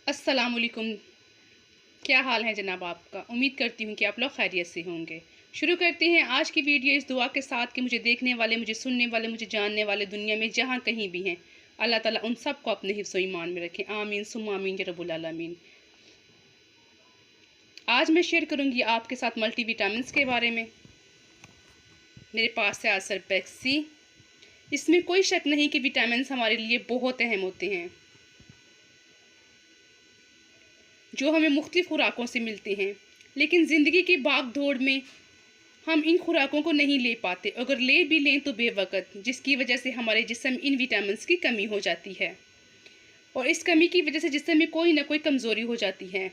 अस्सलाम वालेकुम। क्या हाल है जनाब आपका? उम्मीद करती हूँ कि आप लोग खैरियत से होंगे। शुरू करते हैं आज की वीडियो इस दुआ के साथ कि मुझे देखने वाले, मुझे सुनने वाले, मुझे जानने वाले दुनिया में जहाँ कहीं भी हैं, अल्लाह ताला उन सब को अपने हिफ्ज़ व ईमान में रखें। आमीन सुम्मा आमीन या रब्बुल आलमीन। आज मैं शेयर करूँगी आपके साथ मल्टीविटामिन्स के बारे में। मेरे पास है सरपेक्सी। इसमें कोई शक नहीं कि विटामिन्स हमारे लिए बहुत अहम होते हैं, जो हमें मुख्तलिफ़ खुराकों से मिलते हैं। लेकिन ज़िंदगी की भाग दौड़ में हम इन खुराकों को नहीं ले पाते, अगर ले भी लें तो बेवक़्त, जिसकी वजह से हमारे जिस्म इन विटामिन्स की कमी हो जाती है और इस कमी की वजह से जिस्म में कोई ना कोई कमज़ोरी हो जाती है।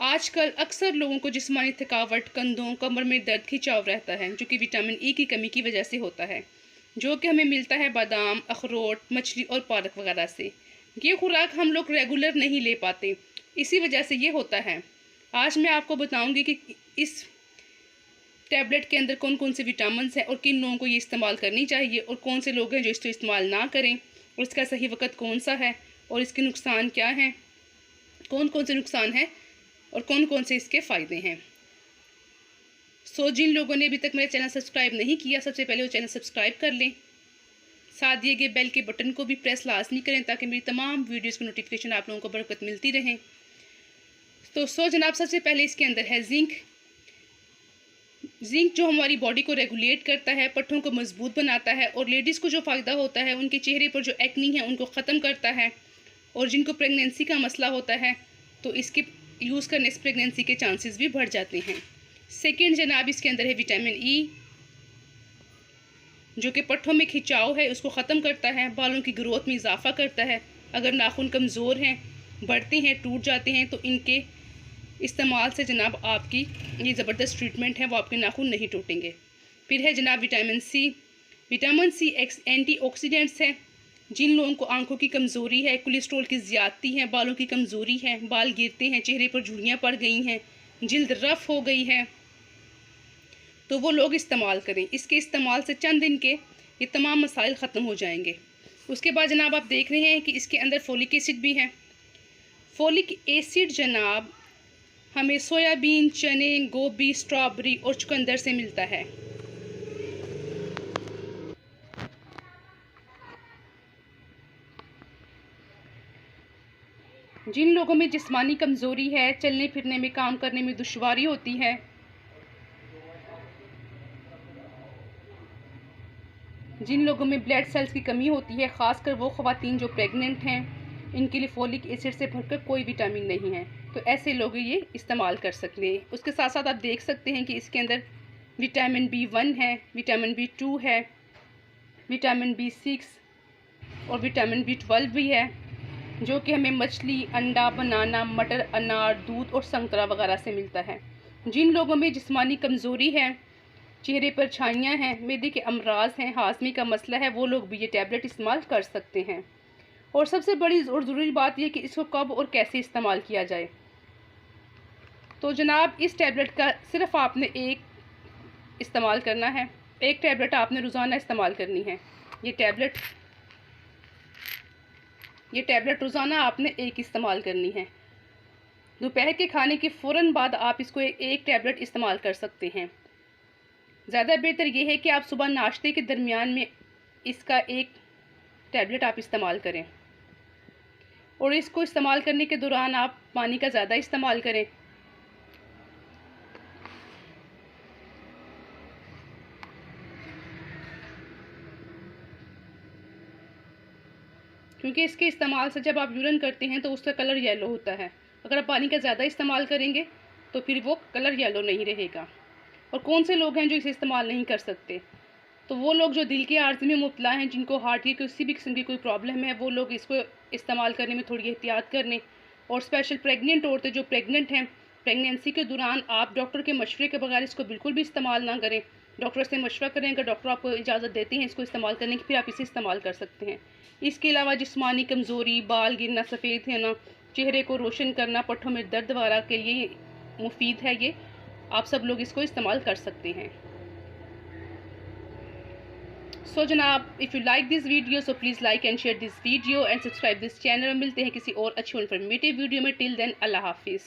आजकल अक्सर लोगों को जिस्मानी थकावट, कंधों, कमर में दर्द, खिंचाव रहता है, जो कि विटामिन ई की कमी की वजह से होता है, जो कि हमें मिलता है बादाम, अखरोट, मछली और पालक वगैरह से। ये खुराक हम लोग रेगुलर नहीं ले पाते, इसी वजह से ये होता है। आज मैं आपको बताऊंगी कि इस टैबलेट के अंदर कौन कौन से विटामिन्स हैं और किन लोगों को ये इस्तेमाल करनी चाहिए और कौन से लोग हैं जो इसको इस्तेमाल ना करें, और इसका सही वक्त कौन सा है और इसके नुकसान क्या हैं, कौन कौन से नुकसान हैं और कौन कौन से इसके फ़ायदे हैं। जिन लोगों ने अभी तक मेरा चैनल सब्सक्राइब नहीं किया, सबसे पहले वो चैनल सब्सक्राइब कर लें। साथ दिए गए बेल के बटन को भी प्रेस लाजमी करें ताकि मेरी तमाम वीडियोज़ की नोटिफिकेशन आप लोगों को बरकत मिलती रहें। तो जनाब, सबसे पहले इसके अंदर है जिंक। जिंक जो हमारी बॉडी को रेगुलेट करता है, पट्ठों को मजबूत बनाता है, और लेडीज़ को जो फ़ायदा होता है, उनके चेहरे पर जो एक्नी है उनको ख़त्म करता है, और जिनको प्रेगनेंसी का मसला होता है तो इसके यूज़ करने से प्रेगनेंसी के चांसेस भी बढ़ जाते हैं। सेकेंड जनाब, इसके अंदर है विटामिन ई, जो कि पट्ठों में खिंचाव है उसको ख़त्म करता है, बालों की ग्रोथ में इजाफा करता है। अगर नाखून कमज़ोर हैं, बढ़ते हैं, टूट जाते हैं, तो इनके इस्तेमाल से जनाब आपकी ये ज़बरदस्त ट्रीटमेंट है, वो आपके नाखून नहीं टूटेंगे। फिर है जनाब vitamin C. Vitamin C antioxidants है। जिन लोगों को आंखों की कमज़ोरी है, कोलेस्ट्रॉल की ज़्यादती है, बालों की कमज़ोरी है, बाल गिरते हैं, चेहरे पर झुर्रियाँ पड़ गई हैं, जिल्द रफ़ हो गई है, तो वो लोग इस्तेमाल करें। इसके इस्तेमाल से चंद दिन के ये तमाम मसाइल ख़त्म हो जाएंगे। उसके बाद जनाब आप देख रहे हैं कि इसके अंदर फोलिक एसिड भी है। फोलिक एसिड जनाब हमें सोयाबीन, चने, गोभी, स्ट्रॉबेरी और चुकंदर से मिलता है। जिन लोगों में जिस्मानी कमज़ोरी है, चलने फिरने में, काम करने में दुश्वारी होती है, जिन लोगों में ब्लड सेल्स की कमी होती है, ख़ासकर वो ख़वातीन जो प्रेग्नेंट हैं, इनके लिए फोलिक एसिड से भरकर कोई विटामिन नहीं है, तो ऐसे लोग ये इस्तेमाल कर सकते हैं। उसके साथ साथ आप देख सकते हैं कि इसके अंदर विटामिन B1 है, विटामिन B2 है, विटामिन B6 और विटामिन B12 भी है, जो कि हमें मछली, अंडा, बनाना, मटर, अनार, दूध और संतरा वगैरह से मिलता है। जिन लोगों में जिस्मानी कमज़ोरी है, चेहरे पर छाइयाँ हैं, मैदे के अमराज हैं, हाजमे का मसला है, वो लोग भी ये टैबलेट इस्तेमाल कर सकते हैं। और सबसे बड़ी और ज़रूरी बात यह कि इसको कब और कैसे इस्तेमाल किया जाए। तो जनाब, इस टैबलेट का सिर्फ आपने एक इस्तेमाल करना है, एक टैबलेट आपने रोज़ाना इस्तेमाल करनी है। ये टैबलेट रोज़ाना आपने एक इस्तेमाल करनी है। दोपहर के खाने के फ़ौरन बाद आप इसको एक टैबलेट इस्तेमाल कर सकते हैं। ज़्यादा बेहतर ये है कि आप सुबह नाश्ते के दरमियान में इसका एक टैबलेट आप इस्तेमाल करें, और इसको इस्तेमाल करने के दौरान आप पानी का ज़्यादा इस्तेमाल करें। क्योंकि इसके इस्तेमाल से जब आप यूरिन करते हैं तो उसका कलर येलो होता है। अगर आप पानी का ज़्यादा इस्तेमाल करेंगे तो फिर वो कलर येलो नहीं रहेगा। और कौन से लोग हैं जो इसे इस्तेमाल नहीं कर सकते? तो वो लोग जो दिल की आर्ज़ी में मुब्तला हैं, जिनको हार्ट की किसी भी किस्म की कोई प्रॉब्लम है, वो लोग इसको इस्तेमाल करने में थोड़ी एहतियात कर लें। और स्पेशल प्रेग्नेंट औरतें जो प्रेग्नेंट हैं, प्रेगनेंसी के दौरान आप डॉक्टर के मशवरे के बगैर इसको बिल्कुल भी इस्तेमाल ना करें। डॉक्टर से मशवरा करें, अगर डॉक्टर आपको इजाज़त देते हैं इसको इस्तेमाल करने की, फिर आप इसे इस्तेमाल कर सकते हैं। इसके अलावा जिस्मानी कमज़ोरी, बाल गिरना, सफ़ेद होना, चेहरे को रोशन करना, पट्ठों में दर्द वगैरह के लिए मुफीद है। ये आप सब लोग इसको इस्तेमाल कर सकते हैं। सो जनाब, if you like this video so please like and share this video and subscribe this channel. मिलते हैं किसी और अच्छी इन्फॉर्मेटिव वीडियो में। टिल देन, अल्लाह हाफिज़।